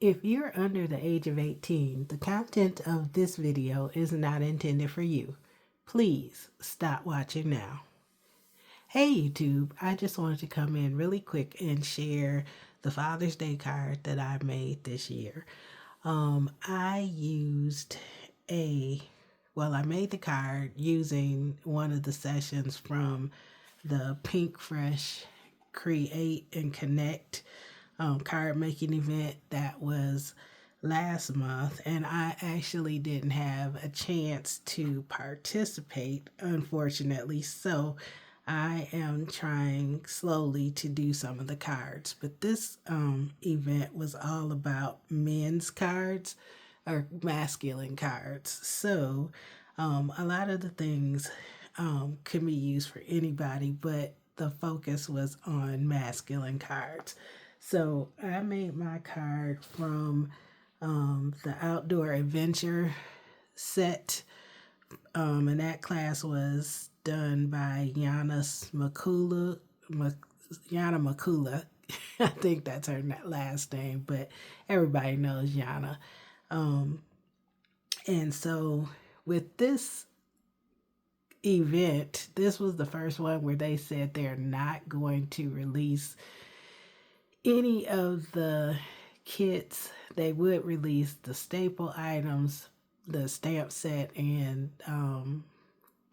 If you're under the age of 18, the content of this video is not intended for you. Please stop watching now. Hey YouTube, I just wanted to come in really quick and share the Father's Day card that I made this year. I made the card using one of the sessions from the Pinkfresh Create and Connect card making event that was last month, and I actually didn't have a chance to participate, unfortunately, so I am trying slowly to do some of the cards. But this event was all about men's cards or masculine cards, so a lot of the things can be used for anybody, but the focus was on masculine cards. So I made my card from the Outdoor Adventure set, and that class was done by Yana Makula. I think that's her last name, but everybody knows Yana. And so with this event, this was the first one where they said they're not going to release any of the kits. They would release the staple items, the stamp set, and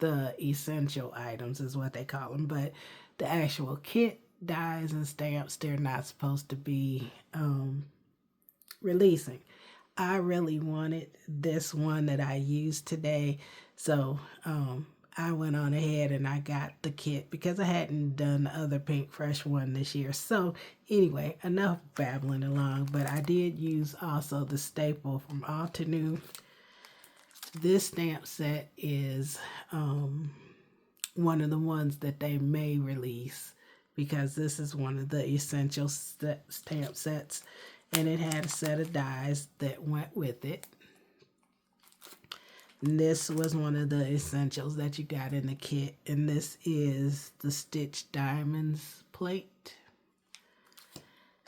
the essential items is what they call them. But the actual kit, dies, and stamps, they're not supposed to be releasing. I really wanted this one that I used today, so I went on ahead and I got the kit because I hadn't done the other Pinkfresh one this year. So anyway, enough babbling along, but I did use also the staple from Altenew. This stamp set is one of the ones that they may release because this is one of the essential stamp sets, and it had a set of dies that went with it. And this was one of the essentials that you got in the kit, and this is the Stitch Diamonds plate.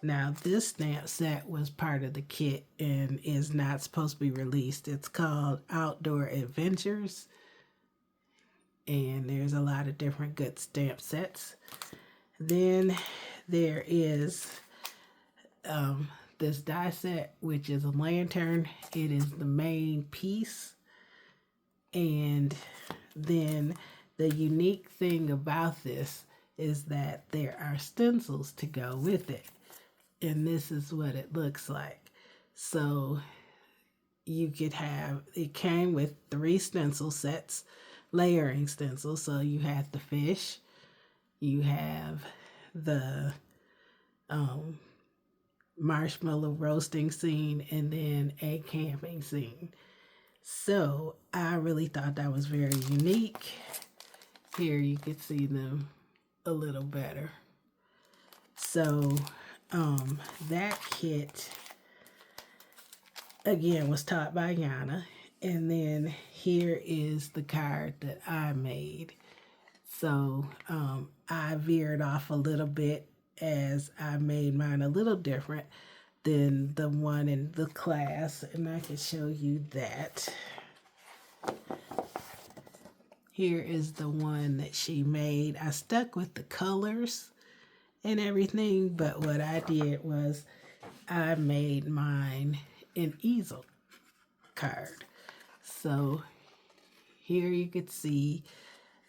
Now this stamp set was part of the kit and is not supposed to be released. It's called Outdoor Adventures, and there's a lot of different good stamp sets. Then there is this die set, which is a lantern. It is the main piece. And then the unique thing about this is that there are stencils to go with it. And this is what it looks like. So you could have, it came with 3 stencil sets, layering stencils. So you have the fish, you have the marshmallow roasting scene, and then a camping scene. So I really thought that was very unique. Here you can see them a little better. So that kit, again, was taught by Yana. And then here is the card that I made. So I veered off a little bit as I made mine a little different than the one in the class, and I can show you that. Here is the one that she made. I stuck with the colors and everything, but what I did was I made mine an easel card. So here you could see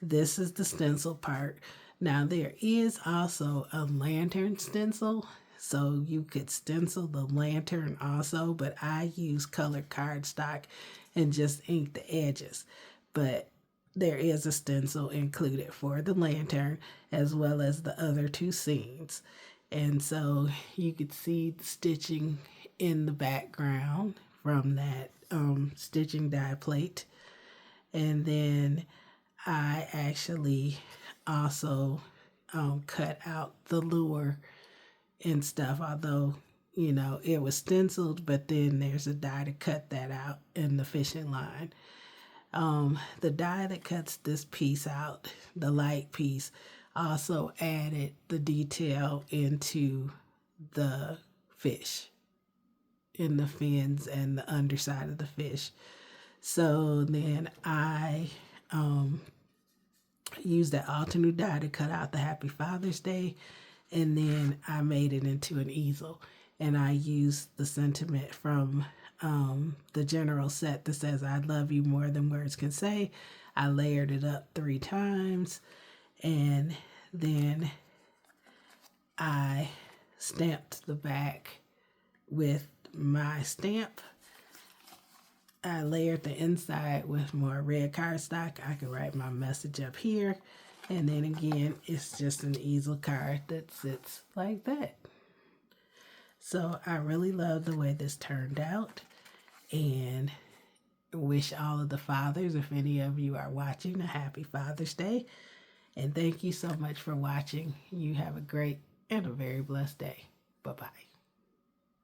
this is the stencil part. Now there is also a lantern stencil, so you could stencil the lantern also, but I use colored cardstock and just ink the edges. But there is a stencil included for the lantern as well as the other 2 scenes. And so you could see the stitching in the background from that stitching die plate. And then I actually also cut out the lure and stuff, although, you know, it was stenciled, but then there's a die to cut that out in the fishing line. The die that cuts this piece out, the light piece, also added the detail into the fish. in the fins and the underside of the fish. So then I used that alternate die to cut out the Happy Father's Day, and then I made it into an easel. And I used the sentiment from the general set that says, I love you more than words can say. I layered it up 3 times, and then I stamped the back with my stamp. I layered the inside with more red cardstock. I can write my message up here. And then again, it's just an easel card that sits like that. So I really love the way this turned out, and wish all of the fathers, if any of you are watching, a happy Father's Day. And thank you so much for watching. You have a great and a very blessed day. Bye-bye.